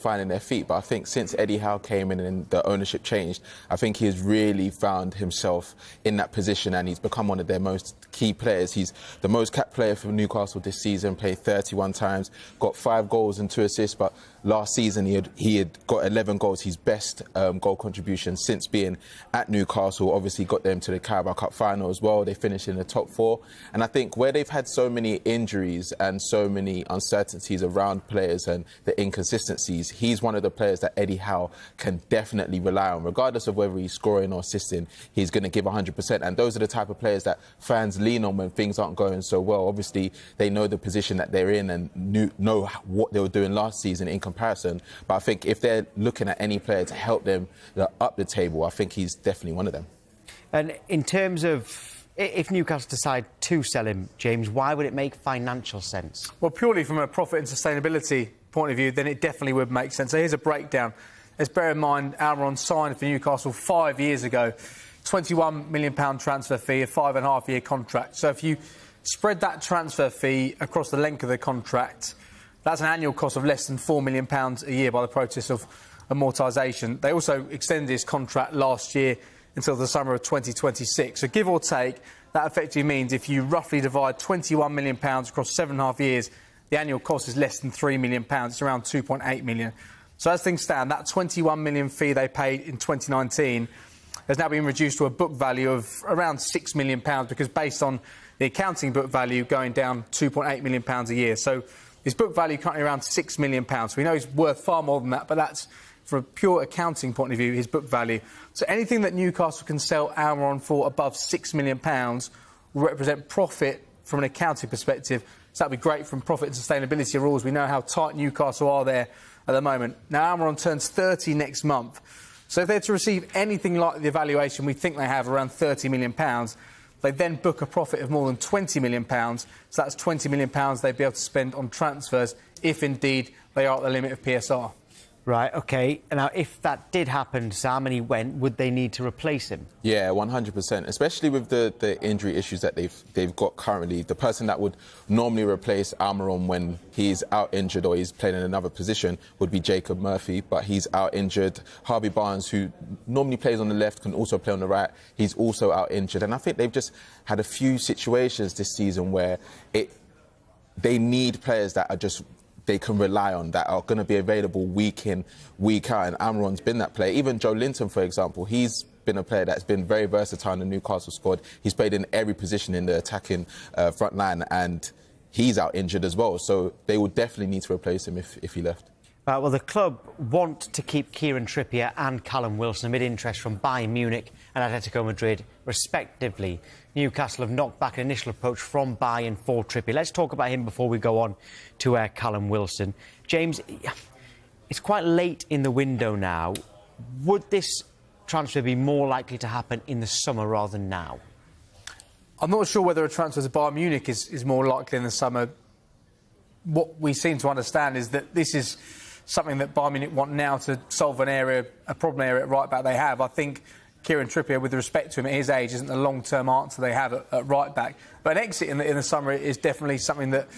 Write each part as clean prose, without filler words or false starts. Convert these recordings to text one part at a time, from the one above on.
finding their feet. But I think since Eddie Howe came in and the ownership changed, I think he has really found himself in that position and he's become one of their most key players. He's the most capped player for Newcastle this season, played 31 times, got 5 goals and 2 assists, but last season he had got 11 goals, his best goal contribution since being at Newcastle. Obviously got them to the Carabao Cup final as well. They finished in the top 4. And I think where they've had so many injuries and so many uncertainties around players and the inconsistencies, he's one of the players that Eddie Howe can definitely rely on. Regardless of whether he's scoring or assisting, he's going to give 100%. And those are the type of players that fans lean on when things aren't going so well. Obviously, they know the position that they're in and know what they were doing last season in comparison. But I think if they're looking at any player to help them up the table, I think he's definitely one of them. And in terms of if Newcastle decide to sell him, James, why would it make financial sense? Well, purely from a profit and sustainability point of view, then it definitely would make sense. So here's a breakdown. Let's bear in mind Almiron signed for Newcastle 5 years ago. £21 million transfer fee, a 5.5-year contract. So if you spread that transfer fee across the length of the contract, that's an annual cost of less than £4 million a year by the process of amortisation. They also extended his contract last year until the summer of 2026. So give or take, that effectively means if you roughly divide £21 million across 7.5 years, the annual cost is less than £3 million. It's around £2.8 million. So as things stand, that £21 million fee they paid in 2019 has now been reduced to a book value of around £6 million because based on the accounting book value going down £2.8 million a year. So his book value currently around £6 million. So we know he's worth far more than that, but that's, from a pure accounting point of view, his book value. So anything that Newcastle can sell Almiron for above £6 million will represent profit from an accounting perspective. So that'd be great from profit and sustainability rules. We know how tight Newcastle are there at the moment. Now Almiron turns 30 next month. So if they're to receive anything like the evaluation we think they have, around £30 million, they then book a profit of more than £20 million. So that's £20 million they'd be able to spend on transfers if indeed they are at the limit of PSR. Right, OK. Now, if that did happen, Sam, and he went, would they need to replace him? Yeah, 100%, especially with the injury issues that they've got currently. The person that would normally replace Almiron when he's out injured or he's playing in another position would be Jacob Murphy, but he's out injured. Harvey Barnes, who normally plays on the left, can also play on the right. He's also out injured. And I think they've just had a few situations this season where they need players that are just they can rely on, that are going to be available week in, week out, and Almiron's been that player. Even Joe Linton, for example, he's been a player that's been very versatile in the Newcastle squad. He's played in every position in the attacking front line, and he's out injured as well. So they would definitely need to replace him if he left. Well, the club want to keep Kieran Trippier and Callum Wilson amid interest from Bayern Munich and Atletico Madrid, respectively. Newcastle have knocked back an initial approach from Bayern for Trippier. Let's talk about him before we go on to Callum Wilson. James, it's quite late in the window now. Would this transfer be more likely to happen in the summer rather than now? I'm not sure whether a transfer to Bayern Munich is more likely in the summer. What we seem to understand is that this is something that Bayern Munich want now to solve a problem area at right back they have. I think Kieran Trippier, with respect to him at his age, isn't the long-term answer they have at right back. But an exit in the summer is definitely something that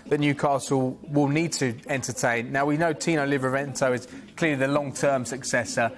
Newcastle will need to entertain. Now, we know Tino Livramento is clearly the long-term successor,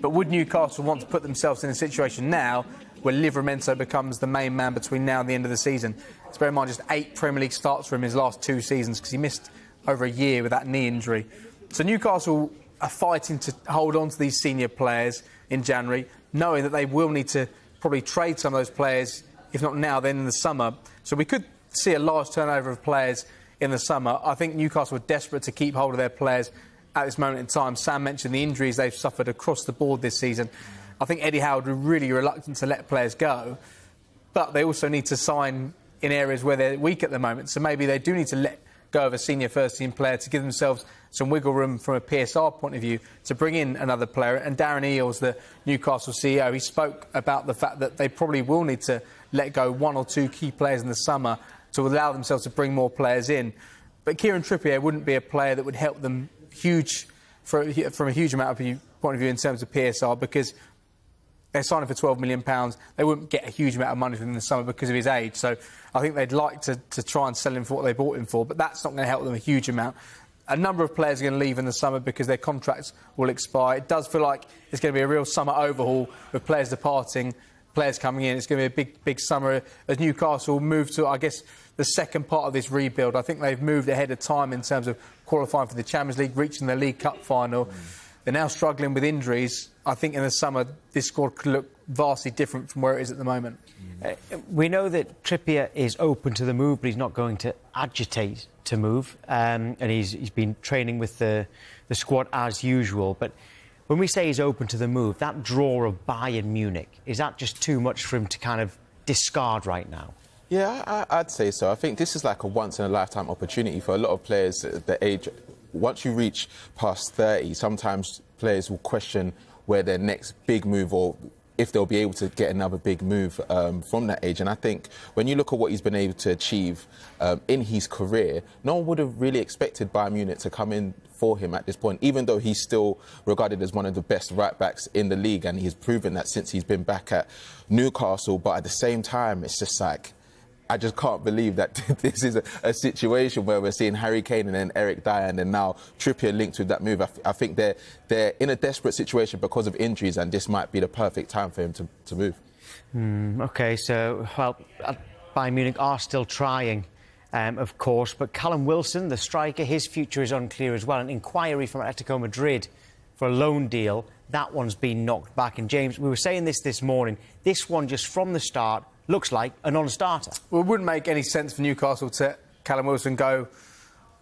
but would Newcastle want to put themselves in a situation now where Livramento becomes the main man between now and the end of the season? Let's bear in mind just 8 Premier League starts for him his last 2 seasons because he missed over a year with that knee injury. So Newcastle are fighting to hold on to these senior players in January, knowing that they will need to probably trade some of those players, if not now, then in the summer. So we could see a large turnover of players in the summer. I think Newcastle are desperate to keep hold of their players at this moment in time. Sam mentioned the injuries they've suffered across the board this season. I think Eddie Howe would be really reluctant to let players go, but they also need to sign in areas where they're weak at the moment. So maybe they do need to let go of a senior first-team player to give themselves some wiggle room from a PSR point of view to bring in another player. And Darren Eales, the Newcastle CEO, he spoke about the fact that they probably will need to let go 1 or 2 key players in the summer to allow themselves to bring more players in. But Kieran Trippier wouldn't be a player that would help them from a huge amount of point of view in terms of PSR, because they're signing for £12 million. They wouldn't get a huge amount of money from him in the summer because of his age. So I think they'd like to try and sell him for what they bought him for, but that's not going to help them a huge amount. a number of players are going to leave in the summer because their contracts will expire. It does feel like it's going to be a real summer overhaul with players departing, players coming in. It's going to be a big summer as Newcastle move to, I guess, the second part of this rebuild. I think they've moved ahead of time in terms of qualifying for the Champions League, reaching the League Cup final. They're now struggling with injuries. I think in the summer this squad could look vastly different from where it is at the moment. We know that Trippier is open to the move, but he's not going to agitate to move. And he's been training with the squad as usual. But when we say he's open to the move, that draw of Bayern Munich, is that just too much for him to kind of discard right now? Yeah, I'd say so. I think this is like a once-in-a-lifetime opportunity for a lot of players at the age. Once you reach past 30, sometimes players will question where their next big move or if they'll be able to get another big move from that age. And I think when you look at what he's been able to achieve in his career, no one would have really expected Bayern Munich to come in for him at this point, even though he's still regarded as one of the best right-backs in the league, and he's proven that since he's been back at Newcastle. But at the same time, it's just like, I just can't believe that this is a situation where we're seeing Harry Kane and then Eric Dyer and then now Trippier linked with that move. I think they're in a desperate situation because of injuries, and this might be the perfect time for him to move. OK, so, well, Bayern Munich are still trying, of course, but Callum Wilson, the striker, his future is unclear as well. An inquiry from Atletico Madrid for a loan deal, that one's been knocked back. And, James, we were saying this morning, this one just from the start looks like a non-starter. Well, it wouldn't make any sense for Newcastle to let Callum Wilson go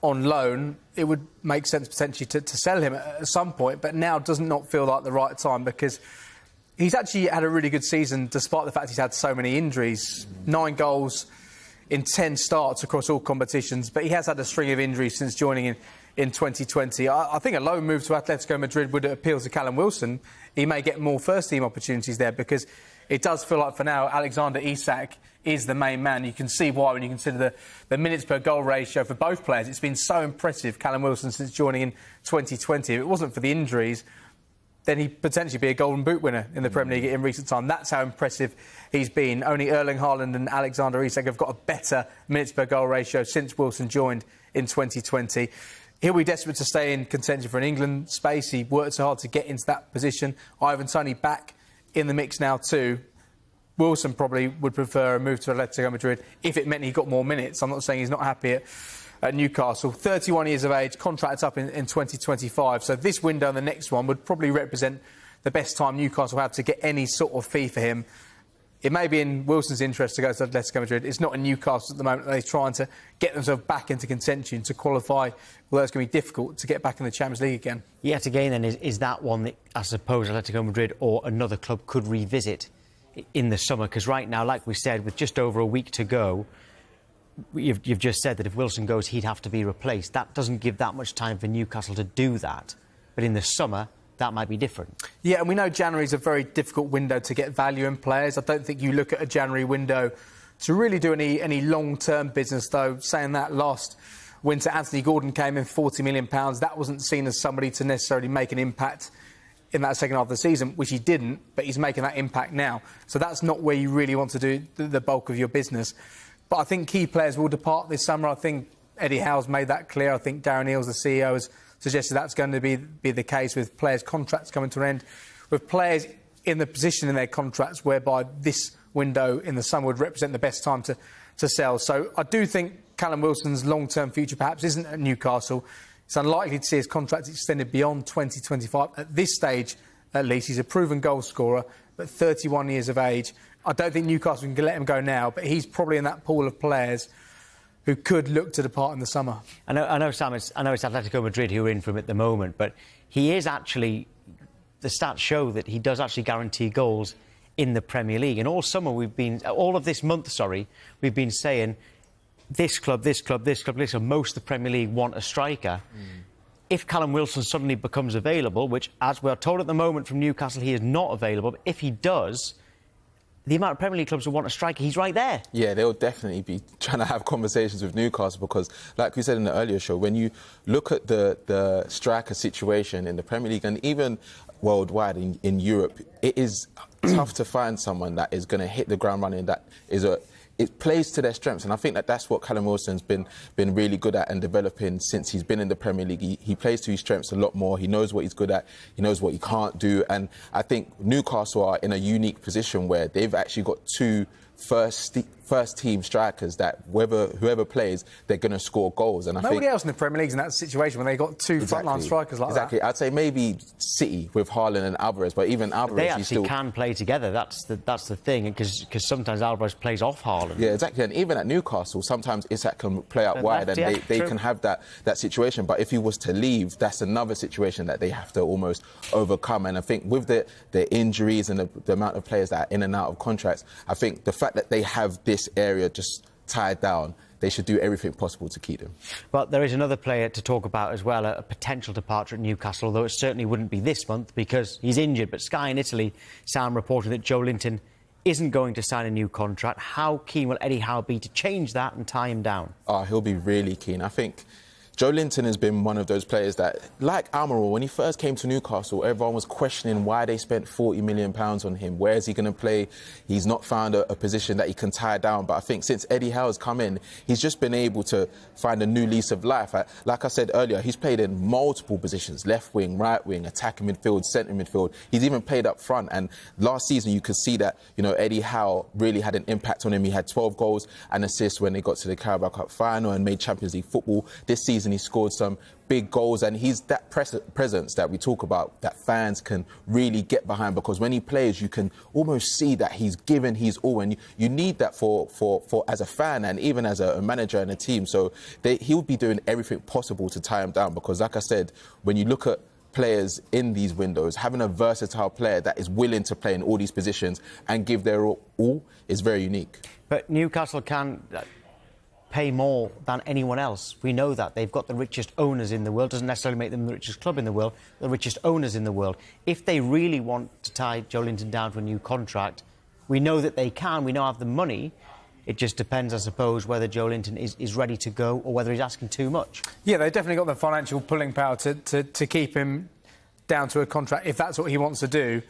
on loan. It would make sense potentially to sell him at some point, but now does not feel like the right time because he's actually had a really good season despite the fact he's had so many injuries. 9 goals in 10 starts across all competitions, but he has had a string of injuries since joining in 2020. I think a loan move to Atletico Madrid would appeal to Callum Wilson. He may get more first-team opportunities there because it does feel like, for now, Alexander Isak is the main man. You can see why when you consider the minutes per goal ratio for both players. It's been so impressive, Callum Wilson, since joining in 2020. If it wasn't for the injuries, then he'd potentially be a Golden Boot winner in the Premier League in recent time. That's how impressive he's been. Only Erling Haaland and Alexander Isak have got a better minutes per goal ratio since Wilson joined in 2020. He'll be desperate to stay in contention for an England space. He worked so hard to get into that position. Ivan Toney back in the mix now too. Wilson probably would prefer a move to Atletico Madrid if it meant he got more minutes. I'm not saying he's not happy at Newcastle. 31 years of age, contract up in 2025. So this window and the next one would probably represent the best time Newcastle have to get any sort of fee for him. It may be in Wilson's interest to go to Atletico Madrid. It's not in Newcastle at the moment. They're trying to get themselves back into contention to qualify, although it's going to be difficult to get back in the Champions League again. Yet again, then, is that one that I suppose Atletico Madrid or another club could revisit in the summer? Because right now, like we said, with just over a week to go, you've just said that if Wilson goes, he'd have to be replaced. That doesn't give that much time for Newcastle to do that. But in the summer, that might be different. Yeah, and we know January's a very difficult window to get value in players. I don't think you look at a January window to really do any long-term business, though. Saying that, last winter, Anthony Gordon came in £40 million. That wasn't seen as somebody to necessarily make an impact in that second half of the season, which he didn't, but he's making that impact now. So that's not where you really want to do the bulk of your business. But I think key players will depart this summer. I think Eddie Howe's made that clear. I think Darren Eales, the CEO, has suggested that's going to be the case with players' contracts coming to an end, with players in the position in their contracts whereby this window in the summer would represent the best time to sell. So I do think Callum Wilson's long-term future perhaps isn't at Newcastle. It's unlikely to see his contract extended beyond 2025. At this stage, at least, he's a proven goal scorer, but 31 years of age. I don't think Newcastle can let him go now, but he's probably in that pool of players who could look to depart in the summer. I know, Sam, it's Atletico Madrid who are in for him at the moment, but he is actually... The stats show that he does actually guarantee goals in the Premier League. And all summer all of this month, we've been saying this club, most of the Premier League want a striker. If Callum Wilson suddenly becomes available, which, as we're told at the moment from Newcastle, he is not available, but if he does, the amount of Premier League clubs who want a striker, he's right there. Yeah, they'll definitely be trying to have conversations with Newcastle because, like we said in the earlier show, when you look at the striker situation in the Premier League and even worldwide in Europe, it is tough to find someone that is going to hit the ground running, that is it plays to their strengths, and I think that that's what Callum Wilson's been really good at and developing since he's been in the Premier League. He plays to his strengths a lot more. He knows what he's good at. He knows what he can't do, and I think Newcastle are in a unique position where they've actually got two first team strikers that whoever plays, they're going to score goals. And Nobody else in the Premier League's in that situation when they got two frontline strikers like that. Exactly. I'd say maybe City with Haaland and Alvarez, but even Alvarez, they actually can play together. That's the thing, because sometimes Alvarez plays off Haaland. Yeah, exactly. And even at Newcastle, sometimes Isak can play out wide, and they can have that situation. But if he was to leave, that's another situation that they have to almost overcome. And I think with the injuries and the amount of players that are in and out of contracts, I think the fact that they have this area just tied down, they should do everything possible to keep him. But there is another player to talk about as well, a potential departure at Newcastle, although it certainly wouldn't be this month because he's injured. But Sky in Italy, Sam, reporting that Joe Linton isn't going to sign a new contract. How keen will Eddie Howe be to change that and tie him down? Oh, he'll be really keen. I think Joe Linton has been one of those players that, like Almiron, when he first came to Newcastle, everyone was questioning why they spent £40 million on him. Where is he going to play? He's not found a position that he can tie down. But I think since Eddie Howe has come in, he's just been able to find a new lease of life. Like I said earlier, he's played in multiple positions: left wing, right wing, attacking midfield, centre midfield. He's even played up front. And last season, you could see that, Eddie Howe really had an impact on him. He had 12 goals and assists when they got to the Carabao Cup final and made Champions League football. This season, he scored some big goals, and he's that presence that we talk about that fans can really get behind, because when he plays, you can almost see that he's given his all, and you need that for as a fan and even as a manager and a team. So he'll be doing everything possible to tie him down, because, like I said, when you look at players in these windows, having a versatile player that is willing to play in all these positions and give their all is very unique. But Newcastle can pay more than anyone else. We know that. They've got the richest owners in the world. Doesn't necessarily make them the richest club in the world, the richest owners in the world. If they really want to tie Joe Linton down to a new contract, we know that they can. We now have the money. It just depends, I suppose, whether Joe Linton is ready to go or whether he's asking too much. Yeah, they've definitely got the financial pulling power to keep him down to a contract if that's what he wants to do.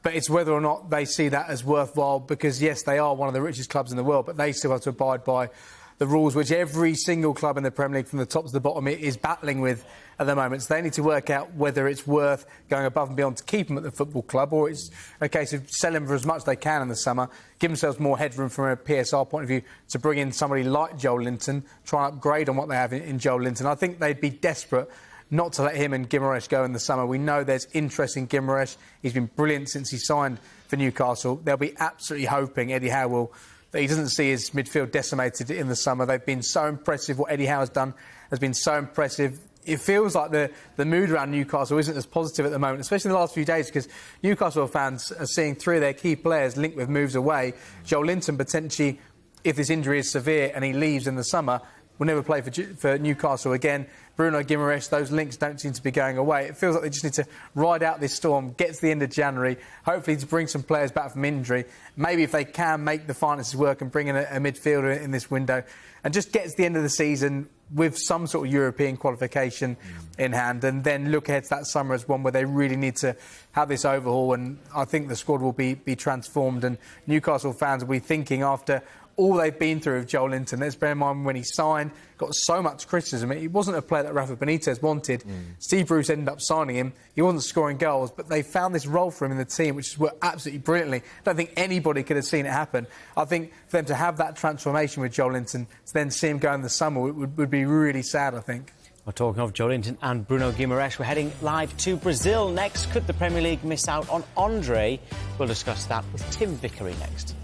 But it's whether or not they see that as worthwhile, because, yes, they are one of the richest clubs in the world, but they still have to abide by the rules which every single club in the Premier League, from the top to the bottom, is battling with at the moment. So they need to work out whether it's worth going above and beyond to keep him at the football club, or it's a case of selling for as much as they can in the summer, give themselves more headroom from a PSR point of view to bring in somebody like Joe Linton, try and upgrade on what they have in Joe Linton. I think they'd be desperate not to let him and Guimaraes go in the summer. We know there's interest in Guimaraes. He's been brilliant since he signed for Newcastle. They'll be absolutely hoping Eddie Howe will that he doesn't see his midfield decimated in the summer. They've been so impressive. What Eddie Howe has done has been so impressive. It feels like the mood around Newcastle isn't as positive at the moment, especially in the last few days, because Newcastle fans are seeing three of their key players linked with moves away. Joe Linton, potentially, if this injury is severe and he leaves in the summer, will never play for Newcastle again. Bruno Guimaraes, those links don't seem to be going away. It feels like they just need to ride out this storm, get to the end of January, hopefully to bring some players back from injury. Maybe if they can make the finances work and bring in a midfielder in this window, and just get to the end of the season with some sort of European qualification in hand, and then look ahead to that summer as one where they really need to have this overhaul. And I think the squad will be transformed, and Newcastle fans will be thinking, after all they've been through with Joe Linton. Let's bear in mind, when he signed, got so much criticism. He wasn't a player that Rafa Benitez wanted. Steve Bruce ended up signing him. He wasn't scoring goals, but they found this role for him in the team, which has worked absolutely brilliantly. I don't think anybody could have seen it happen. I think for them to have that transformation with Joe Linton, to then see him go in the summer, would be really sad, I think. Well, talking of Joe Linton and Bruno Guimaraes, we're heading live to Brazil next. Could the Premier League miss out on Andre? We'll discuss that with Tim Vickery next.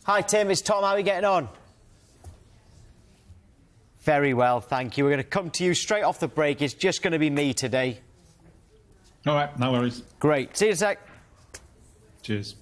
Hi, Tim. It's Tom. How are you getting on? Very well, thank you. We're going to come to you straight off the break. It's just going to be me today. All right, no worries. Great. See you in a sec. Cheers.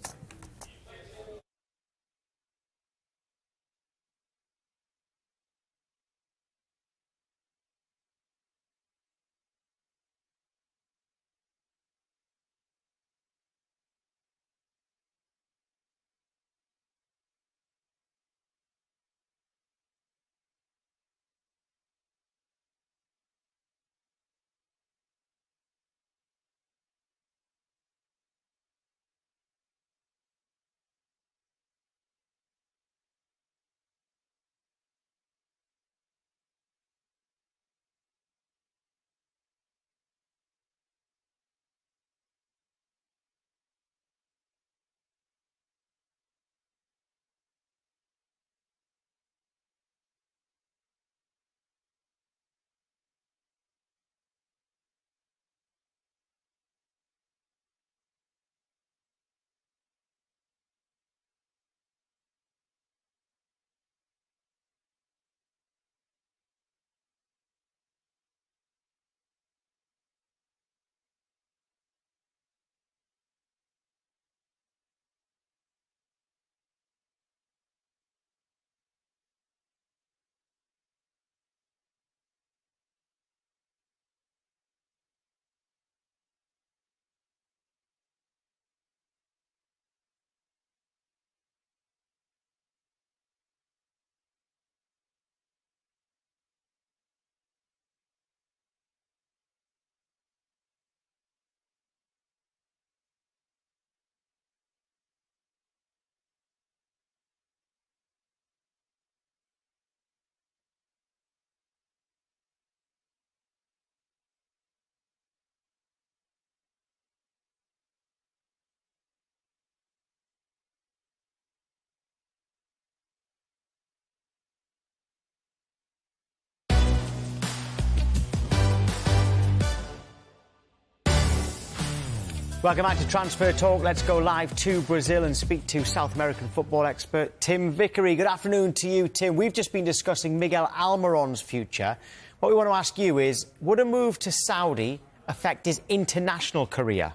Welcome back to Transfer Talk. Let's go live to Brazil and speak to South American football expert Tim Vickery. Good afternoon to you, Tim. We've just been discussing Miguel Almirón's future. What we want to ask you is, would a move to Saudi affect his international career?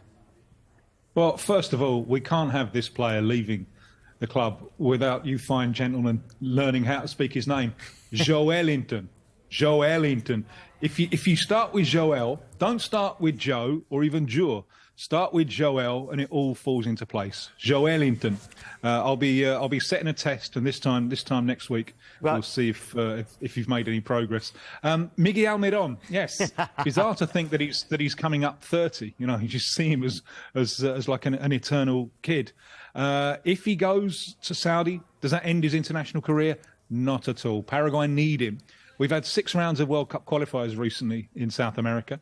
Well, first of all, we can't have this player leaving the club without you fine gentlemen learning how to speak his name. Joelinton. Joelinton. If you start with Joel, don't start with Joe or even Joe. Start with Joel, and it all falls into place. Joelinton. I'll be setting a test, and this time next week, right, we'll see if you've made any progress. Miguel Almirón, yes, bizarre to think that he's coming up 30. You know, you just see him as like an eternal kid. If he goes to Saudi, does that end his international career? Not at all. Paraguay need him. We've had 6 rounds of World Cup qualifiers recently in South America.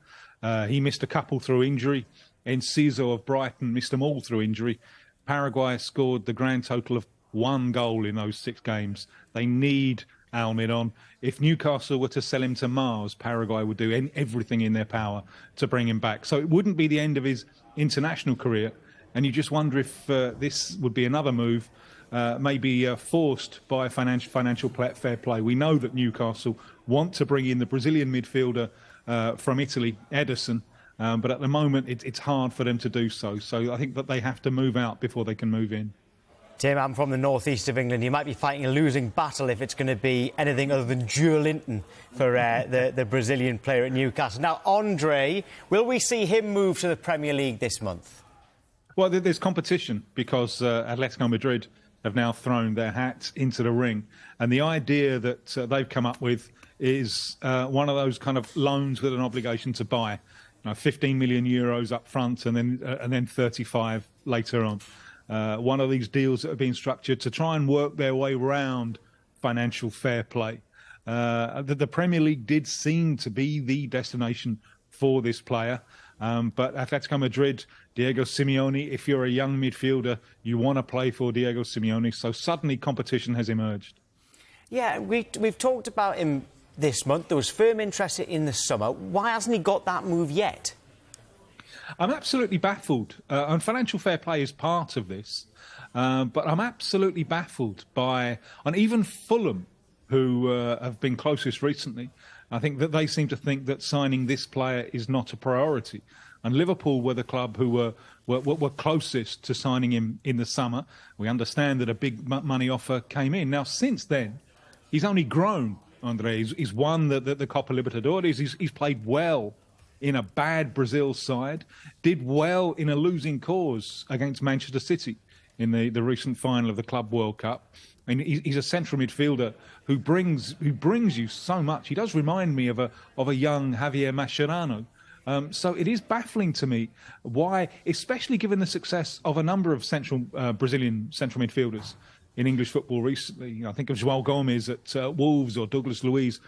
He missed a couple through injury. Enciso of Brighton missed them all through injury. Paraguay scored the grand total of 1 goal in those 6 games. They need Almirón. If Newcastle were to sell him to Mars, Paraguay would do everything in their power to bring him back. So it wouldn't be the end of his international career. And you just wonder if this would be another move, maybe forced by financial fair play. We know that Newcastle want to bring in the Brazilian midfielder from Italy, Ederson. But at the moment, it's hard for them to do so. So I think that they have to move out before they can move in. Tim, I'm from the northeast of England. You might be fighting a losing battle if it's going to be anything other than Joelinton for the Brazilian player at Newcastle. Now, Andre, will we see him move to the Premier League this month? Well, there's competition because Atletico Madrid have now thrown their hat into the ring. And the idea that they've come up with is one of those kind of loans with an obligation to buy. 15 million euros up front and then 35 later on. One of these deals that have been structured to try and work their way around financial fair play. The Premier League did seem to be the destination for this player. But Atletico Madrid, Diego Simeone, if you're a young midfielder, you want to play for Diego Simeone. So suddenly competition has emerged. Yeah, we've talked about him this month. There was firm interest in the summer. Why hasn't he got that move yet? I'm absolutely baffled, and financial fair play is part of this, but I'm absolutely baffled by, and even Fulham, who have been closest recently, I think that they seem to think that signing this player is not a priority. And Liverpool were the club who were closest to signing him in the summer. We understand that a big money offer came in. Now, since then, he's only grown, Andre. He's won the Copa Libertadores. He's played well in a bad Brazil side, did well in a losing cause against Manchester City in the recent final of the Club World Cup. I mean, he's a central midfielder who brings you so much. He does remind me of a young Javier Mascherano. So it is baffling to me why, especially given the success of a number of Brazilian central midfielders in English football recently. I think of João Gomes at Wolves or Douglas Luiz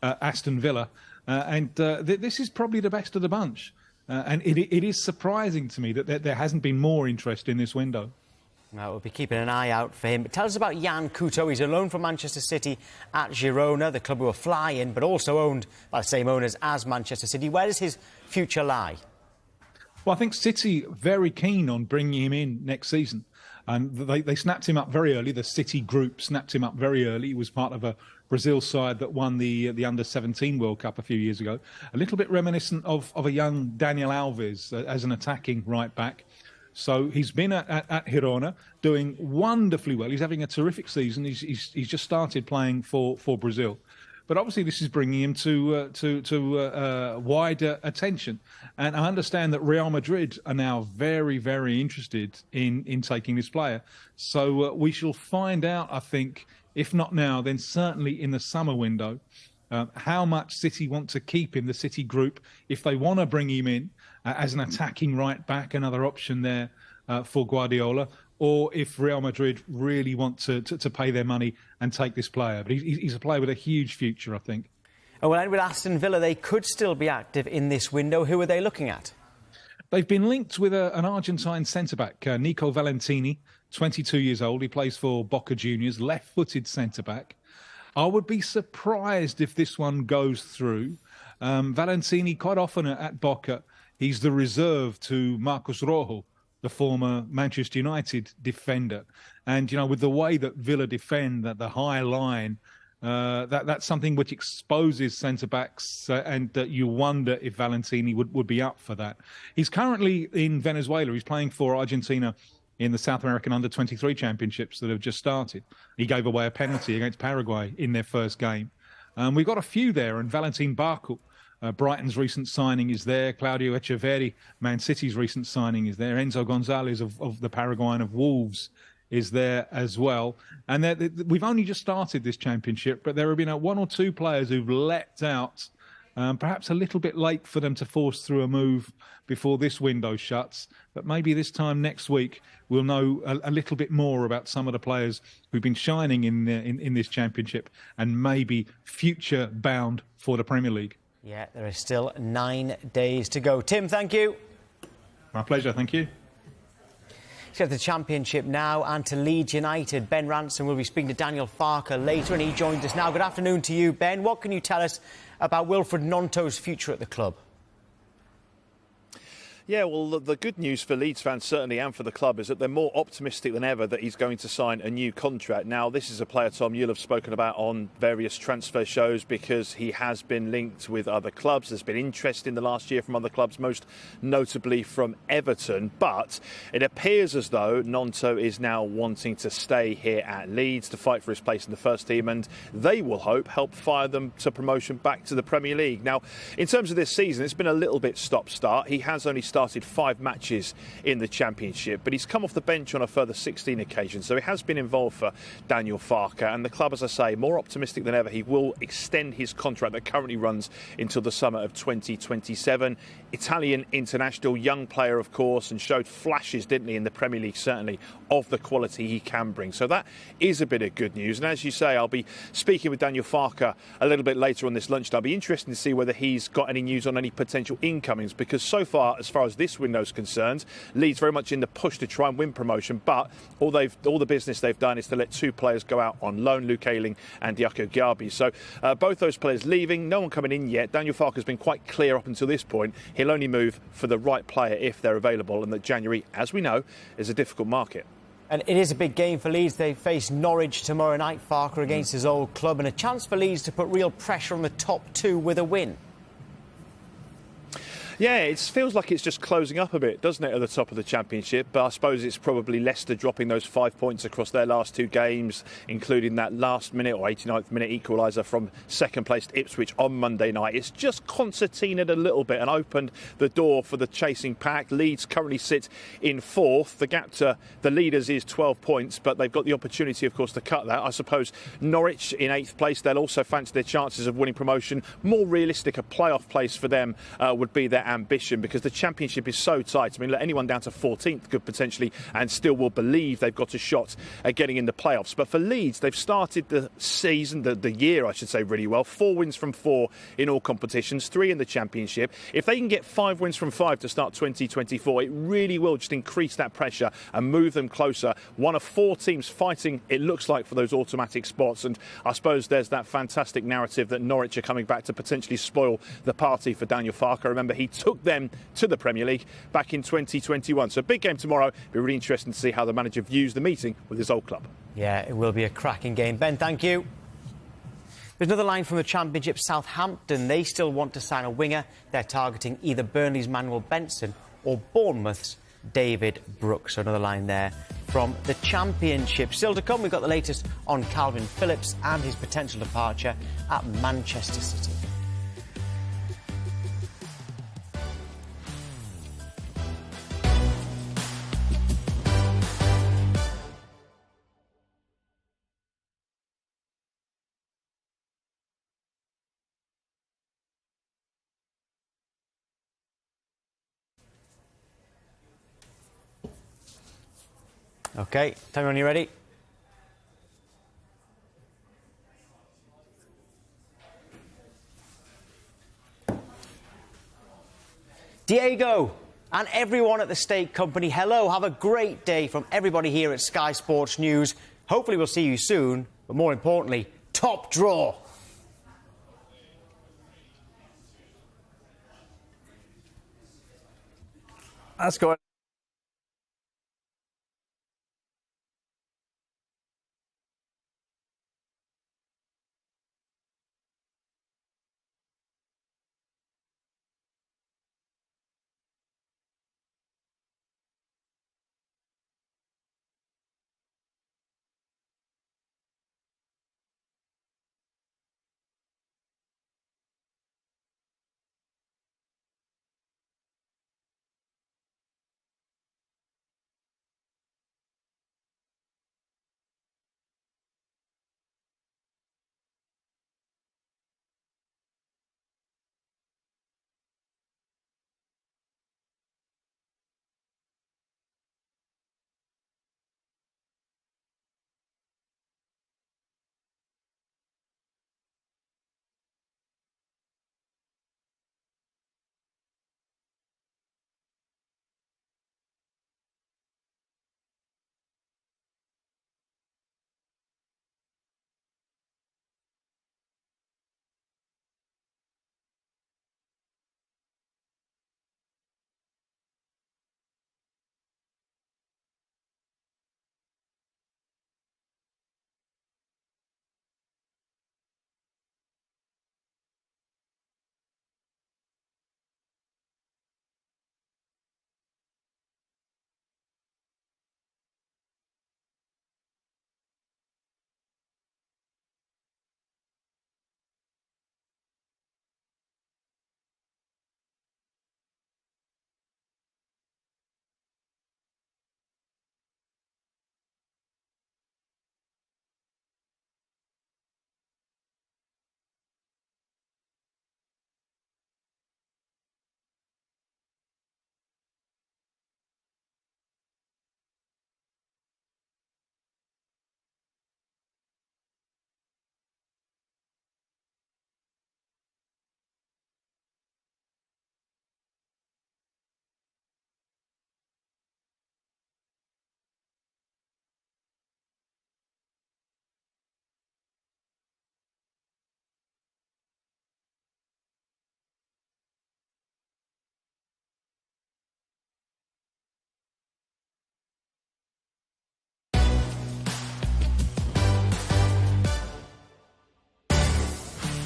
at Aston Villa. This is probably the best of the bunch. And it is surprising to me that there hasn't been more interest in this window. Well, we'll be keeping an eye out for him. But tell us about Yan Couto. He's a loan from Manchester City at Girona, the club who are flying, but also owned by the same owners as Manchester City. Where does his future lie? Well, I think City very keen on bringing him in next season. And they snapped him up very early. The City group snapped him up very early. He was part of a Brazil side that won the Under-17 World Cup a few years ago. A little bit reminiscent of a young Daniel Alves as an attacking right-back. So he's been at Girona, doing wonderfully well. He's having a terrific season. He's just started playing for Brazil. But obviously this is bringing him to wider attention. And I understand that Real Madrid are now very, very interested in taking this player. So we shall find out, I think, if not now, then certainly in the summer window, how much City want to keep in the City group, if they want to bring him in as an attacking right-back, another option there for Guardiola, or if Real Madrid really want to pay their money and take this player. But he's a player with a huge future, I think. And well, with Aston Villa, they could still be active in this window. Who are they looking at? They've been linked with an Argentine centre-back, Nico Valentini, 22 years old. He plays for Boca Juniors, left-footed centre-back. I would be surprised if this one goes through. Valentini, quite often at Boca, he's the reserve to Marcos Rojo, the former Manchester United defender. And, you know, with the way that Villa defend, the high line, that's something which exposes centre-backs, and you wonder if Valentini would be up for that. He's currently in Venezuela. He's playing for Argentina in the South American Under-23 Championships that have just started. He gave away a penalty against Paraguay in their first game. We've got a few there, and Valentin Barco, Brighton's recent signing, is there. Claudio Echeverri, Man City's recent signing, is there. Enzo Gonzalez of the Paraguayan of Wolves is there as well. And we've only just started this championship, but there have been one or two players who've leapt out, perhaps a little bit late for them to force through a move before this window shuts. But maybe this time next week we'll know a little bit more about some of the players who've been shining in this championship and maybe future bound for the Premier League. Yeah, there is still 9 days to go. Tim, thank you. My pleasure, thank you. Let's get to the Championship now and to Leeds United. Ben Ransom will be speaking to Daniel Farke later, and he joins us now. Good afternoon to you, Ben. What can you tell us about Wilfred Gnonto's future at the club? Yeah, well, the good news for Leeds fans, certainly, and for the club, is that they're more optimistic than ever that he's going to sign a new contract. Now, this is a player, Tom, you'll have spoken about on various transfer shows because he has been linked with other clubs. There's been interest in the last year from other clubs, most notably from Everton. But it appears as though Gnonto is now wanting to stay here at Leeds to fight for his place in the first team, and they will help fire them to promotion back to the Premier League. Now, in terms of this season, it's been a little bit stop-start. He has only started 5 matches in the Championship, but he's come off the bench on a further 16 occasions, so he has been involved for Daniel Farke, and the club, as I say, more optimistic than ever. He will extend his contract that currently runs until the summer of 2027. Italian international, young player, of course, and showed flashes, didn't he, in the Premier League, certainly, of the quality he can bring. So that is a bit of good news, and as you say, I'll be speaking with Daniel Farke a little bit later on this lunch. I'll be interested to see whether he's got any news on any potential incomings, because so far as far as this window's concerned. Leeds very much in the push to try and win promotion, but all the business they've done is to let 2 players go out on loan, Luke Ayling and Diaco Gyabi. So both those players leaving, no one coming in yet. Daniel Farke's been quite clear up until this point. He'll only move for the right player if they're available, and that January, as we know, is a difficult market. And it is a big game for Leeds. They face Norwich tomorrow night, Farke against his old club, and a chance for Leeds to put real pressure on the top 2 with a win. Yeah, it feels like it's just closing up a bit, doesn't it, at the top of the Championship? But I suppose it's probably Leicester dropping those 5 points across their last 2 games, including that last minute or 89th minute equaliser from second-placed Ipswich on Monday night. It's just concertinaed a little bit and opened the door for the chasing pack. Leeds currently sit in 4th. The gap to the leaders is 12 points, but they've got the opportunity, of course, to cut that. I suppose Norwich in 8th place, they'll also fancy their chances of winning promotion. More realistic, a playoff place for them would be their ambition, because the Championship is so tight. I mean, anyone down to 14th could potentially and still will believe they've got a shot at getting in the playoffs. But for Leeds, they've started the season, the year, I should say, really well. 4 wins from 4 in all competitions, 3 in the Championship. If they can get 5 wins from 5 to start 2024, it really will just increase that pressure and move them closer. One of 4 teams fighting, it looks like, for those automatic spots. And I suppose there's that fantastic narrative that Norwich are coming back to potentially spoil the party for Daniel Farke. Remember, he took them to the Premier League back in 2021. So big game tomorrow. Be really interesting to see how the manager views the meeting with his old club. Yeah, it will be a cracking game. Ben, thank you. There's another line from the Championship. Southampton, they still want to sign a winger. They're targeting either Burnley's Manuel Benson or Bournemouth's David Brooks. So another line there from the Championship. Still to come, we've got the latest on Calvin Phillips and his potential departure at Manchester City. OK, tell me when you're ready. Diego and everyone at the State Company, hello. Have a great day from everybody here at Sky Sports News. Hopefully we'll see you soon, but more importantly, top draw. That's good.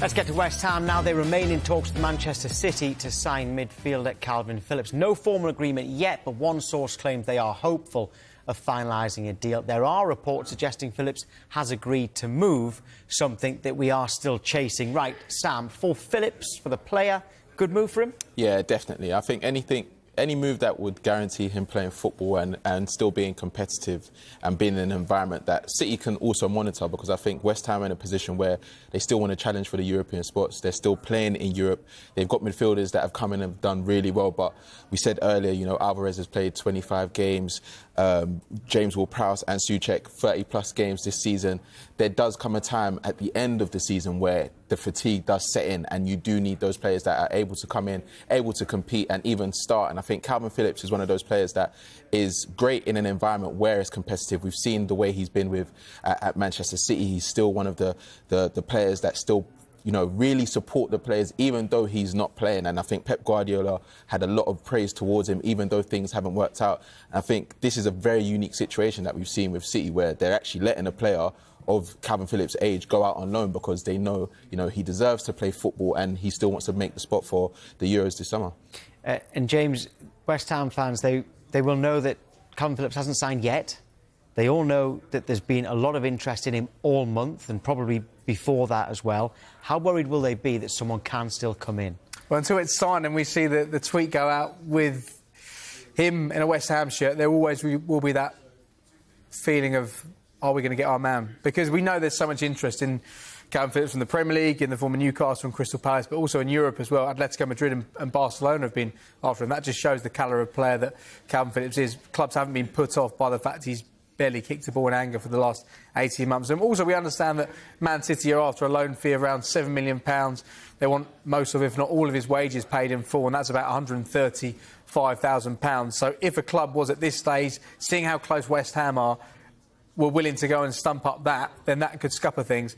Let's get to West Ham now. They remain in talks with Manchester City to sign midfielder Calvin Phillips. No formal agreement yet, but one source claims they are hopeful of finalising a deal. There are reports suggesting Phillips has agreed to move, something that we are still chasing. Right, Sam, for Phillips, for the player, good move for him? Yeah, definitely. I think any move that would guarantee him playing football and still being competitive and being in an environment that City can also monitor, because I think West Ham are in a position where they still want to challenge for the European spots. They're still playing in Europe. They've got midfielders that have come in and have done really well, but we said earlier, you know, Alvarez has played 25 games, James Ward-Prowse and Souček 30-plus games this season. There does come a time at the end of the season where the fatigue does set in, and you do need those players that are able to come in, able to compete and even start. And I think Calvin Phillips is one of those players that is great in an environment where it's competitive. We've seen the way he's been with at Manchester City. He's still one of the players that still, you know, really support the players, even though he's not playing. And I think Pep Guardiola had a lot of praise towards him, even though things haven't worked out. And I think this is a very unique situation that we've seen with City, where they're actually letting a player of Calvin Phillips' age go out on loan because they know, you know, he deserves to play football and he still wants to make the spot for the Euros this summer. And James, West Ham fans, they will know that Calvin Phillips hasn't signed yet. They all know that there's been a lot of interest in him all month and probably before that as well. How worried will they be that someone can still come in? Well, until it's signed and we see the tweet go out with him in a West Ham shirt, there always will be that feeling of, are we going to get our man? Because we know there's so much interest in Calvin Phillips from the Premier League, in the former Newcastle and Crystal Palace, but also in Europe as well. Atletico Madrid and Barcelona have been after him. That just shows the calibre of player that Calvin Phillips is. Clubs haven't been put off by the fact he's barely kicked a ball in anger for the last 18 months. And also, we understand that Man City are after a loan fee of around £7 million. They want most of, if not all of his wages paid in full, and that's about £135,000. So if a club was at this stage, seeing how close West Ham are, were willing to go and stump up that, then that could scupper things.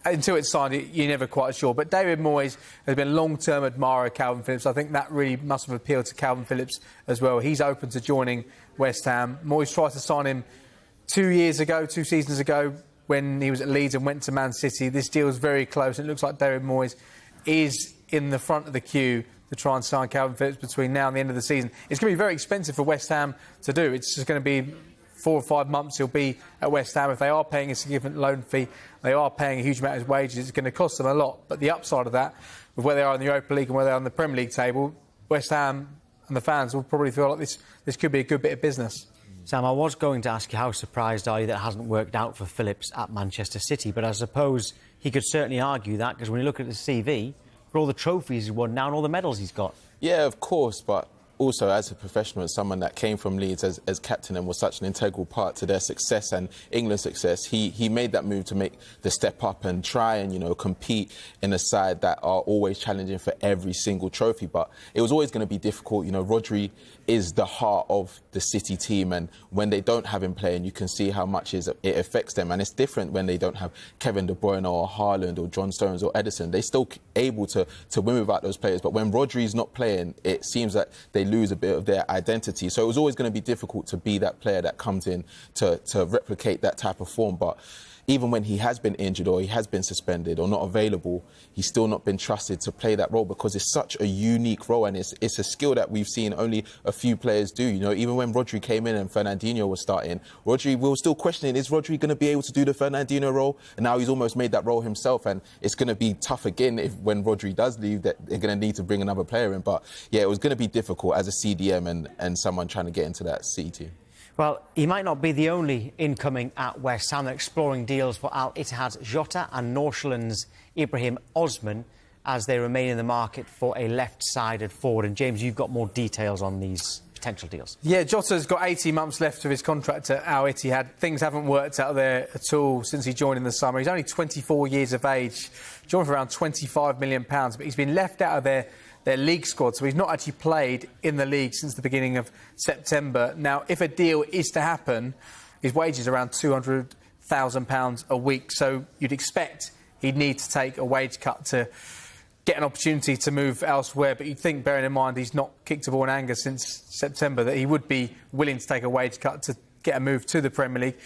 Until it's signed, you're never quite sure. But David Moyes has been a long-term admirer of Calvin Phillips. I think that really must have appealed to Calvin Phillips as well. He's open to joining West Ham. Moyes tried to sign him 2 seasons ago, when he was at Leeds and went to Man City. This deal is very close. It looks like David Moyes is in the front of the queue to try and sign Calvin Phillips between now and the end of the season. It's going to be very expensive for West Ham to do. It's just going to be 4 or 5 months he'll be at West Ham. If they are paying a significant loan fee, they are paying a huge amount of his wages, it's going to cost them a lot. But the upside of that, with where they are in the Europa League and where they are on the Premier League table, West Ham and the fans will probably feel like this could be a good bit of business. Sam, I was going to ask you, how surprised are you that it hasn't worked out for Phillips at Manchester City? But I suppose he could certainly argue that, because when you look at his CV, for all the trophies he's won now and all the medals he's got. Yeah, of course, but also as a professional, as someone that came from Leeds as captain and was such an integral part to their success and England's success, he made that move to make the step up and try and, you know, compete in a side that are always challenging for every single trophy. But it was always going to be difficult. You know, Rodri is the heart of the City team, and when they don't have him playing, you can see how much it affects them. And it's different when they don't have Kevin De Bruyne or Haaland or John Stones or Ederson. They're still able to win without those players. But when Rodri's not playing, it seems that they lose a bit of their identity. So it was always going to be difficult to be that player that comes in to replicate that type of form. But even when he has been injured or he has been suspended or not available, he's still not been trusted to play that role, because it's such a unique role, and it's a skill that we've seen only a few players do. You know, even when Rodri came in and Fernandinho was starting, we were still questioning, is Rodri going to be able to do the Fernandinho role? And now he's almost made that role himself, and it's going to be tough again when Rodri does leave, that they're going to need to bring another player in. But yeah, it was going to be difficult as a CDM and someone trying to get into that City team. Well, he might not be the only incoming at West Ham. They're exploring deals for Al Ittihad's Jota and Nordsjælland's Ibrahim Osman as they remain in the market for a left-sided forward. And James, you've got more details on these potential deals. Yeah, Jota's got 18 months left of his contract at Al Ittihad. Things haven't worked out there at all since he joined in the summer. He's only 24 years of age, joined for around £25 million, but he's been left out of their league squad, so he's not actually played in the league since the beginning of September. Now, if a deal is to happen, his wages are around £200,000 a week, so you'd expect he'd need to take a wage cut to get an opportunity to move elsewhere. But you'd think, bearing in mind he's not kicked a ball in anger since September, that he would be willing to take a wage cut to get a move to the Premier League.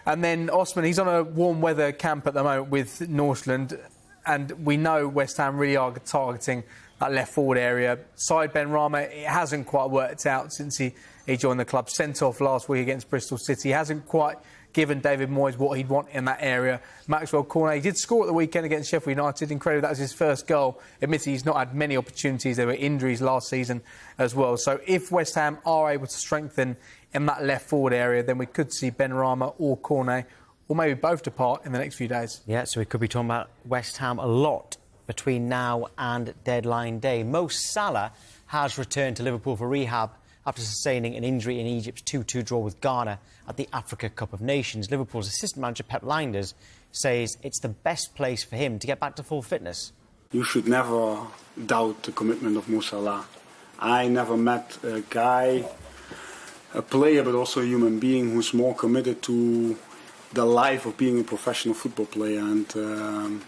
And then Osman, he's on a warm weather camp at the moment with Nordsjælland. and we know West Ham really are targeting that left forward area. Side Benrahma, it hasn't quite worked out since he joined the club. Sent off last week against Bristol City. Hasn't quite given David Moyes what he'd want in that area. Maxwell Cornet, he did score at the weekend against Sheffield United. Incredible, that was his first goal. Admittedly, he's not had many opportunities. There were injuries last season as well. So if West Ham are able to strengthen in that left forward area, then we could see Benrahma or Cornet, or maybe both, depart in the next few days. Yeah, so we could be talking about West Ham a lot between now and deadline day. Mo Salah has returned to Liverpool for rehab after sustaining an injury in Egypt's 2-2 draw with Ghana at the Africa Cup of Nations. Liverpool's assistant manager Pep Lijnders says it's the best place for him to get back to full fitness. You should never doubt the commitment of Mo Salah. I never met a guy, a player, but also a human being who's more committed to the life of being a professional football player. And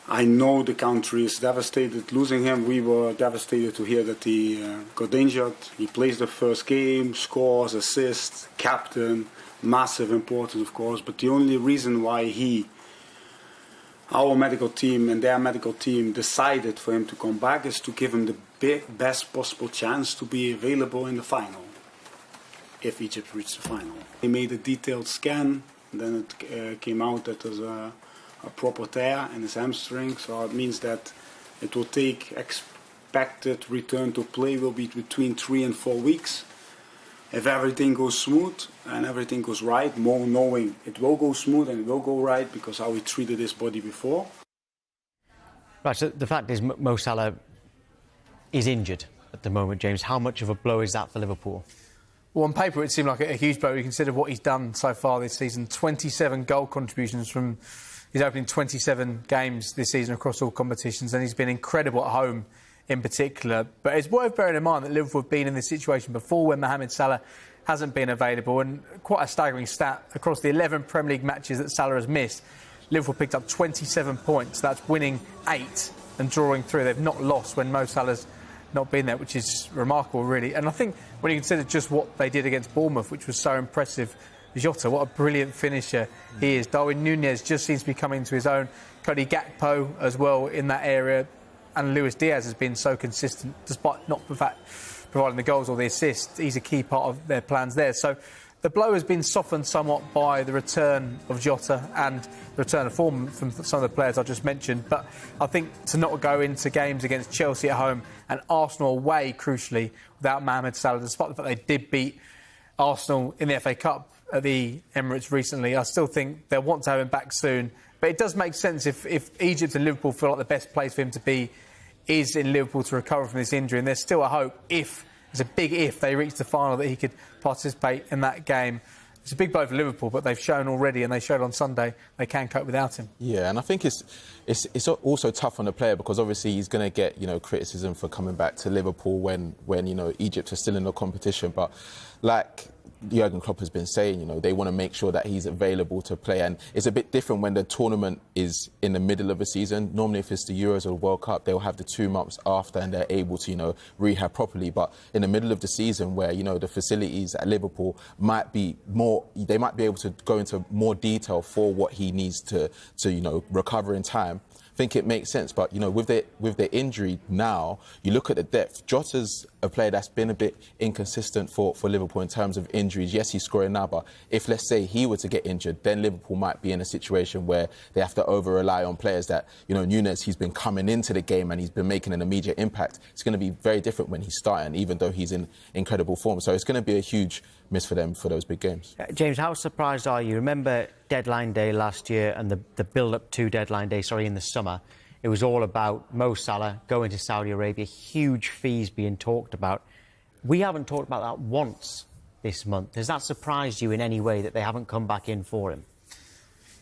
I know the country is devastated losing him. We were devastated to hear that he got injured. He plays the first game, scores, assists, captain, massive importance, of course. But the only reason why our medical team and their medical team decided for him to come back is to give him the best possible chance to be available in the final, if Egypt reached the final. He made a detailed scan, and then it came out that there's a proper tear in his hamstring, so it means that it will take, expected return to play will be between 3 and 4 weeks. If everything goes smooth and everything goes right, more knowing it will go smooth and it will go right because how he treated his body before. Right, so the fact is Mo Salah is injured at the moment, James. How much of a blow is that for Liverpool? Well, on paper it seemed like a huge blow. You consider what he's done so far this season. 27 goal contributions from his opening 27 games this season across all competitions, and he's been incredible at home in particular. But it's worth bearing in mind that Liverpool have been in this situation before when Mohamed Salah hasn't been available, and quite a staggering stat. Across the 11 Premier League matches that Salah has missed, Liverpool picked up 27 points. That's winning 8 and drawing 3. They've not lost when Mo Salah's not been there, which is remarkable, really. And I think when you consider just what they did against Bournemouth, which was so impressive, Jota, what a brilliant finisher he is. Darwin Núñez just seems to be coming to his own. Cody Gakpo as well in that area. And Luis Diaz has been so consistent, despite not providing the goals or the assists. He's a key part of their plans there. So the blow has been softened somewhat by the return of Jota and the return of form from some of the players I just mentioned. But I think to not go into games against Chelsea at home and Arsenal away, crucially, without Mohamed Salah, despite the fact they did beat Arsenal in the FA Cup at the Emirates recently, I still think they'll want to have him back soon. But it does make sense if Egypt and Liverpool feel like the best place for him to be is in Liverpool to recover from this injury. And there's still a hope, if, it's a big if, they reach the final, that he could participate in that game. It's a big blow for Liverpool, but they've shown already, and they showed on Sunday, they can cope without him. Yeah, and I think it's also tough on the player because obviously he's going to get, criticism for coming back to Liverpool when Egypt are still in the competition. But like Jurgen Klopp has been saying, they want to make sure that he's available to play. And it's a bit different when the tournament is in the middle of a season. Normally, if it's the Euros or the World Cup, they'll have the 2 months after and they're able to, rehab properly. But in the middle of the season where, the facilities at Liverpool might be they might be able to go into more detail for what he needs to recover in time. I think it makes sense, but with the injury now, you look at the depth. Jota's a player that's been a bit inconsistent for Liverpool in terms of injuries. Yes, he's scoring now, but if, let's say, he were to get injured, then Liverpool might be in a situation where they have to over-rely on players that, Núñez, he's been coming into the game and he's been making an immediate impact. It's going to be very different when he's starting, even though he's in incredible form. So it's going to be a huge miss for them for those big games. James, how surprised are you? Remember deadline day last year and the build-up to deadline day, in the summer? It was all about Mo Salah going to Saudi Arabia, huge fees being talked about. We haven't talked about that once this month. Has that surprised you in any way that they haven't come back in for him?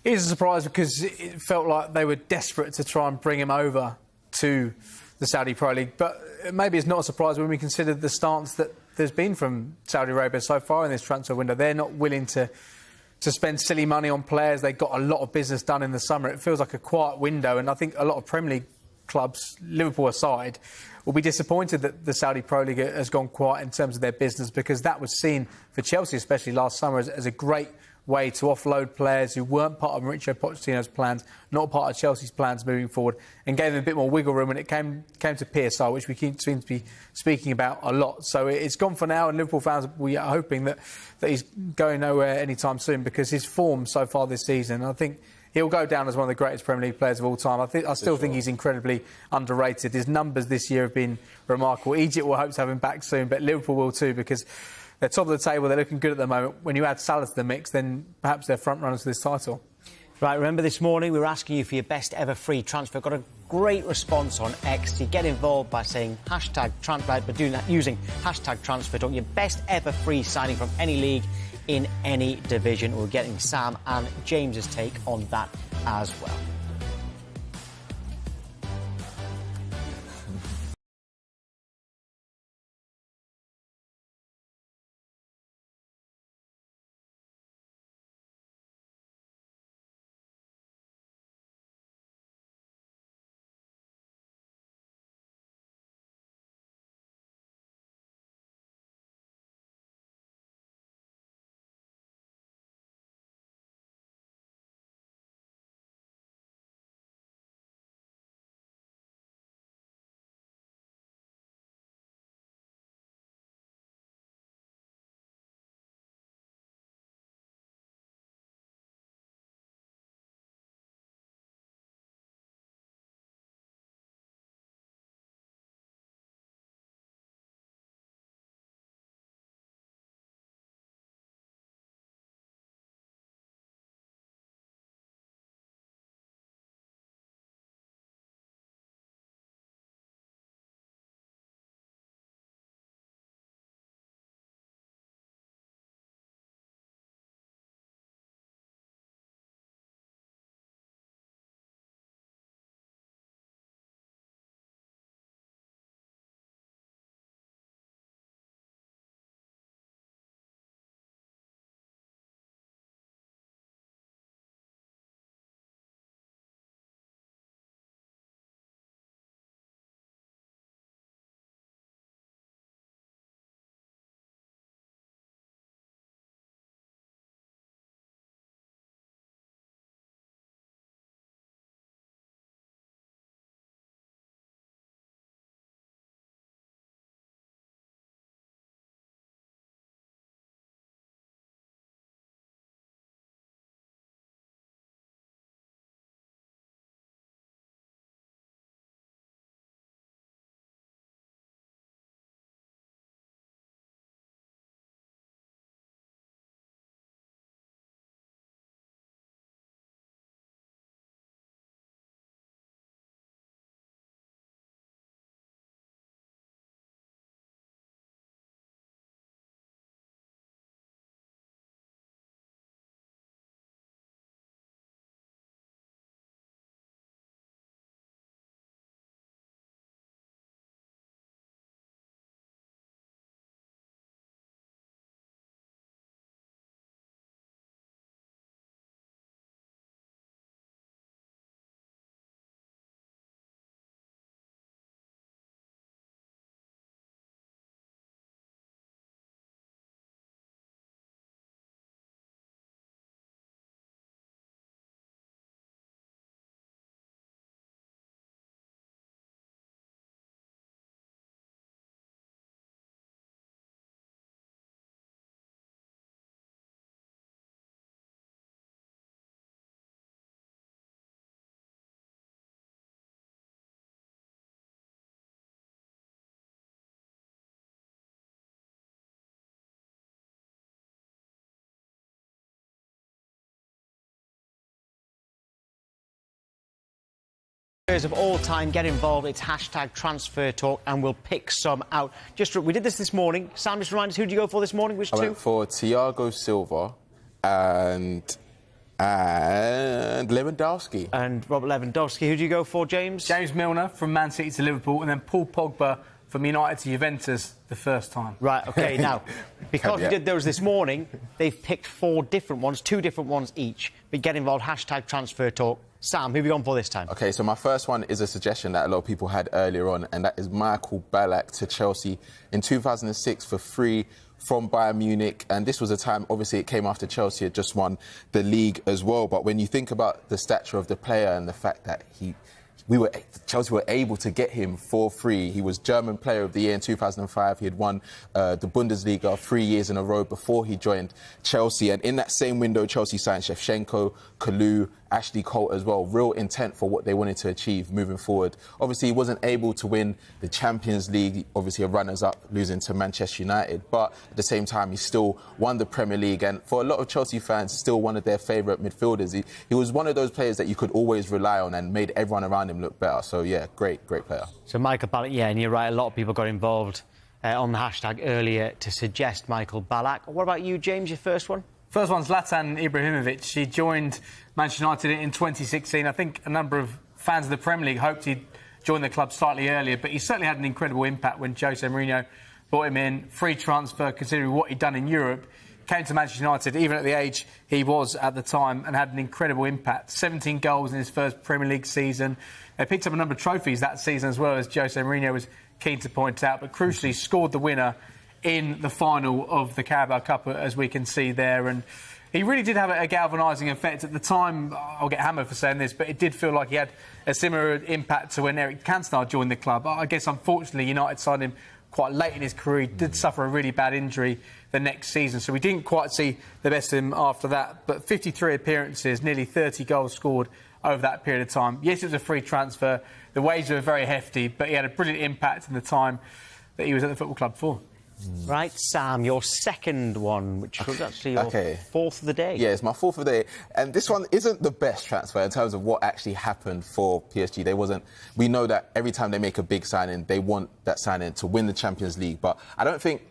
It is a surprise because it felt like they were desperate to try and bring him over to the Saudi Pro League. But maybe it's not a surprise when we consider the stance that there's been from Saudi Arabia so far in this transfer window. They're not willing to spend silly money on players. They got a lot of business done in the summer. It feels like a quiet window, and I think a lot of Premier League clubs, Liverpool aside, will be disappointed that the Saudi Pro League has gone quiet in terms of their business, because that was seen for Chelsea, especially last summer, as a great way to offload players who weren't part of Mauricio Pochettino's plans, not part of Chelsea's plans moving forward, and gave them a bit more wiggle room when it came to PSR, which we seem to be speaking about a lot. So it's gone for now, and Liverpool fans, we are hoping that he's going nowhere anytime soon, because his form so far this season, I think he'll go down as one of the greatest Premier League players of all time. I still think he's incredibly underrated. His numbers this year have been remarkable. Egypt will hope to have him back soon, but Liverpool will too, because they're top of the table, they're looking good at the moment. When you add Salah to the mix, then perhaps they're front runners for this title. Right, remember this morning we were asking you for your best ever free transfer. Got a great response on X. You get involved by saying using hashtag transfer talk. Your best ever free signing from any league in any division. We're getting Sam and James's take on that as well. Of all time, get involved. It's hashtag transfer talk, and we'll pick some out. We did this morning. Sam, just remind us, who did you go for this morning? Which two? I went for Thiago Silva and Lewandowski. And Robert Lewandowski. Who do you go for, James? James Milner from Man City to Liverpool, and then Paul Pogba from United to Juventus the first time. Right, OK, now, because we did those this morning, they've picked 4 different ones, 2 different ones each. But get involved, hashtag transfer talk. Sam, who have you gone for this time? OK, so my first one is a suggestion that a lot of people had earlier on, and that is Michael Ballack to Chelsea in 2006 for free from Bayern Munich, and this was a time, obviously it came after Chelsea had just won the league as well, but when you think about the stature of the player and the fact that Chelsea were able to get him for free. He was German Player of the Year in 2005. He had won the Bundesliga 3 years in a row before he joined Chelsea. And in that same window, Chelsea signed Shevchenko, Kalou, Ashley Cole as well. Real intent for what they wanted to achieve moving forward. Obviously, he wasn't able to win the Champions League, obviously a runners-up, losing to Manchester United. But at the same time, he still won the Premier League. And for a lot of Chelsea fans, still one of their favourite midfielders. He was one of those players that you could always rely on and made everyone around him look better. So, yeah, great player. So, Michael Ballack, yeah, and you're right, a lot of people got involved on the hashtag earlier to suggest Michael Ballack. What about you, James, your first one? First one's Zlatan Ibrahimovic. He joined Manchester United in 2016. I think a number of fans of the Premier League hoped he'd join the club slightly earlier, but he certainly had an incredible impact when Jose Mourinho brought him in. Free transfer, considering what he'd done in Europe. Came to Manchester United, even at the age he was at the time, and had an incredible impact. 17 goals in his first Premier League season. They picked up a number of trophies that season as well, as Jose Mourinho was keen to point out, but crucially scored the winner in the final of the Carabao Cup, as we can see there. And he really did have a galvanising effect. At the time, I'll get hammered for saying this, but it did feel like he had a similar impact to when Eric Cantona joined the club. I guess, unfortunately, United signed him quite late in his career. He did suffer a really bad injury the next season, so we didn't quite see the best of him after that. But 53 appearances, nearly 30 goals scored over that period of time. Yes, it was a free transfer. The wages were very hefty, but he had a brilliant impact in the time that he was at the football club for. Right, Sam, your second one, which was actually your fourth of the day. Yeah, it's my fourth of the day. And this one isn't the best transfer in terms of what actually happened for PSG. We know that every time they make a big signing, they want that signing to win the Champions League. But I don't think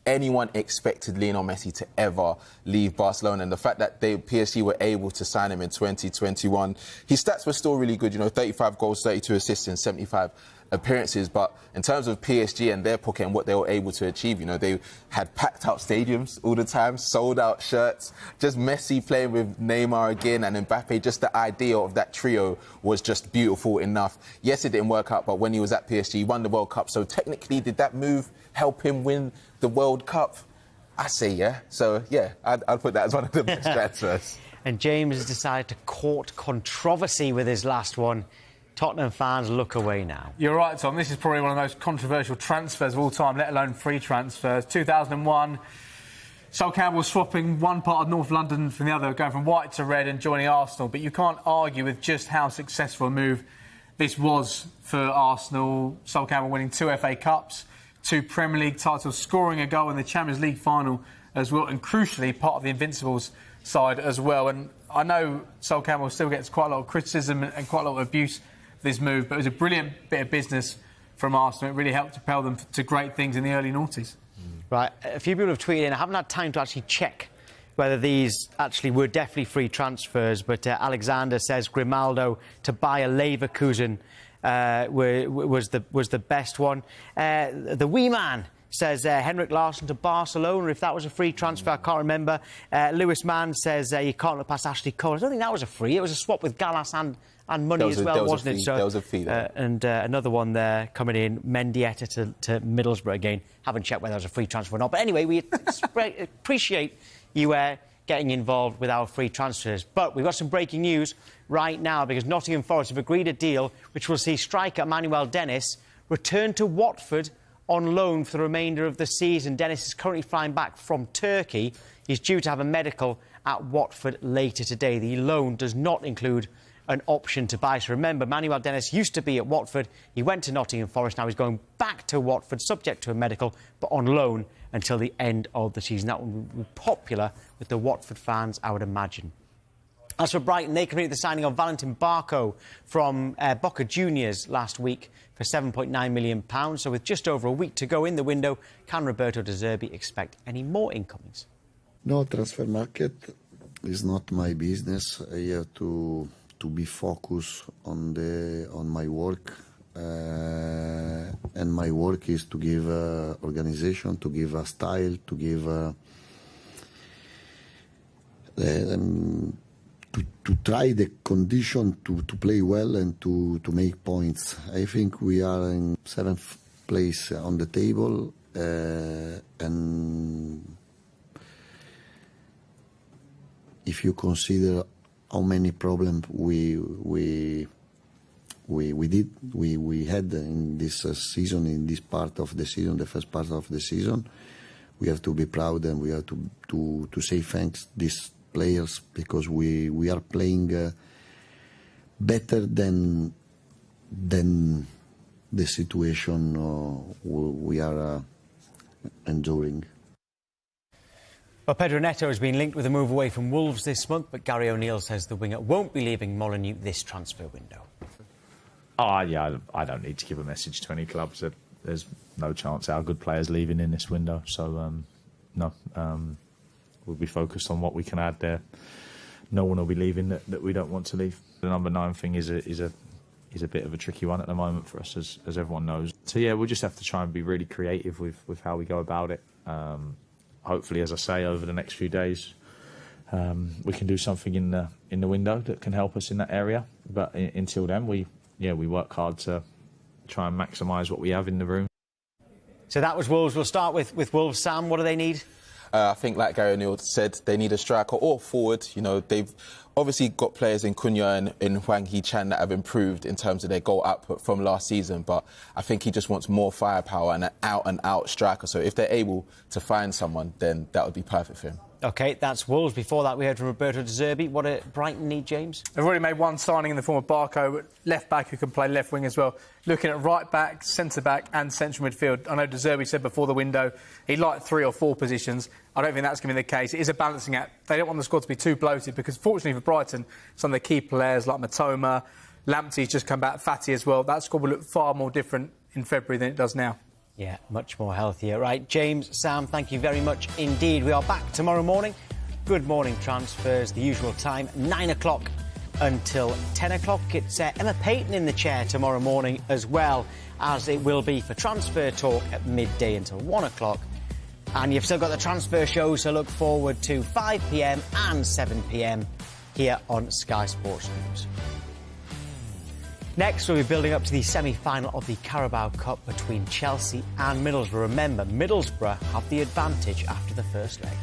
anyone expected Lionel Messi to ever leave Barcelona, and the fact that PSG were able to sign him in 2021, his stats were still really good, 35 goals, 32 assists in 75 appearances, but in terms of PSG and their pocket and what they were able to achieve, they had packed out stadiums all the time, sold out shirts, just Messi playing with Neymar again and Mbappe, just the idea of that trio was just beautiful enough. Yes, it didn't work out, but when he was at PSG, he won the World Cup, so technically did that move help him win the World Cup? I say yeah. So, yeah, I'd put that as one of the best transfers. And James has decided to court controversy with his last one. Tottenham fans, look away now. You're right, Tom. This is probably one of the most controversial transfers of all time, let alone free transfers. 2001, Sol Campbell swapping one part of North London from the other, going from white to red and joining Arsenal. But you can't argue with just how successful a move this was for Arsenal. Sol Campbell winning 2 FA Cups, 2 Premier League titles, scoring a goal in the Champions League final as well, and crucially part of the Invincibles side as well. And I know Sol Campbell still gets quite a lot of criticism and quite a lot of abuse for this move, but it was a brilliant bit of business from Arsenal. It really helped propel them to great things in the early noughties. Right, a few people have tweeted in. I haven't had time to actually check whether these actually were definitely free transfers, but Alexander says Grimaldo to Bayer Leverkusen was the best one. The wee man says Henrik Larsson to Barcelona, if that was a free transfer, I can't remember. Lewis Mann says you can't look past Ashley Cole. I don't think that was a free. It was a swap with Gallas and money as well, wasn't it? So, there was a fee there. And another one there coming in, Mendieta to Middlesbrough again. Haven't checked whether it was a free transfer or not. But anyway, we appreciate you getting involved with our free transfers. But we've got some breaking news right now, because Nottingham Forest have agreed a deal which will see striker Emmanuel Dennis return to Watford on loan for the remainder of the season. Dennis is currently flying back from Turkey. He's due to have a medical at Watford later today. The loan does not include an option to buy. So remember, Emmanuel Dennis used to be at Watford. He went to Nottingham Forest. Now he's going back to Watford, subject to a medical, but on loan until the end of the season. That will be popular with the Watford fans, I would imagine. As for Brighton, they completed the signing of Valentin Barco from Boca Juniors last week for £7.9 million. So with just over a week to go in the window, can Roberto De Zerbi expect any more incomings? No, transfer market is not my business. I have to be focused on my work, and my work is to give organization, to give a style, to give to try the condition to play well and to make points. I think we are in 7th place on the table, and if you consider how many problems we had in this season, in this part of the season, the first part of the season, we have to be proud and we have to say thanks these players, because we are playing better than the situation we are enduring. Well, Pedro Neto has been linked with a move away from Wolves this month, but Gary O'Neill says the winger won't be leaving Molineux this transfer window. Oh, yeah, I don't need to give a message to any clubs. There's no chance our good players leaving in this window. So, no, we'll be focused on what we can add there. No one will be leaving that we don't want to leave. The number 9 thing is a bit of a tricky one at the moment for us, as everyone knows. So, yeah, we'll just have to try and be really creative with how we go about it. Hopefully, as I say, over the next few days, we can do something in the window that can help us in that area. But until then, we work hard to try and maximise what we have in the room. So that was Wolves. We'll start with Wolves. Sam, what do they need? I think, like Gary O'Neill said, they need a striker or forward. You know, they've obviously got players in Cunha and in Hwang Hee-chan that have improved in terms of their goal output from last season, but I think he just wants more firepower and an out-and-out striker. So if they're able to find someone, then that would be perfect for him. OK, that's Wolves. Before that, we heard from Roberto De Zerbi. What do Brighton need, James? They've already made one signing in the form of Barco, left-back who can play left wing as well. Looking at right-back, centre-back and central midfield. I know De Zerbi said before the window he'd like 3 or 4 positions. I don't think that's going to be the case. It is a balancing act. They don't want the squad to be too bloated because, fortunately for Brighton, some of the key players like Matoma, Lamptey's just come back, Fatty as well. That squad will look far more different in February than it does now. Yeah, much more healthier. Right, James, Sam, thank you very much indeed. We are back tomorrow morning. Good morning transfers, the usual time, 9 o'clock until 10 o'clock. It's Emma Payton in the chair tomorrow morning, as well as it will be for Transfer Talk at midday until 1 o'clock. And you've still got the transfer show, so look forward to 5 p.m. and 7 p.m. here on Sky Sports News. Next, we'll be building up to the semi-final of the Carabao Cup between Chelsea and Middlesbrough. Remember, Middlesbrough have the advantage after the first leg.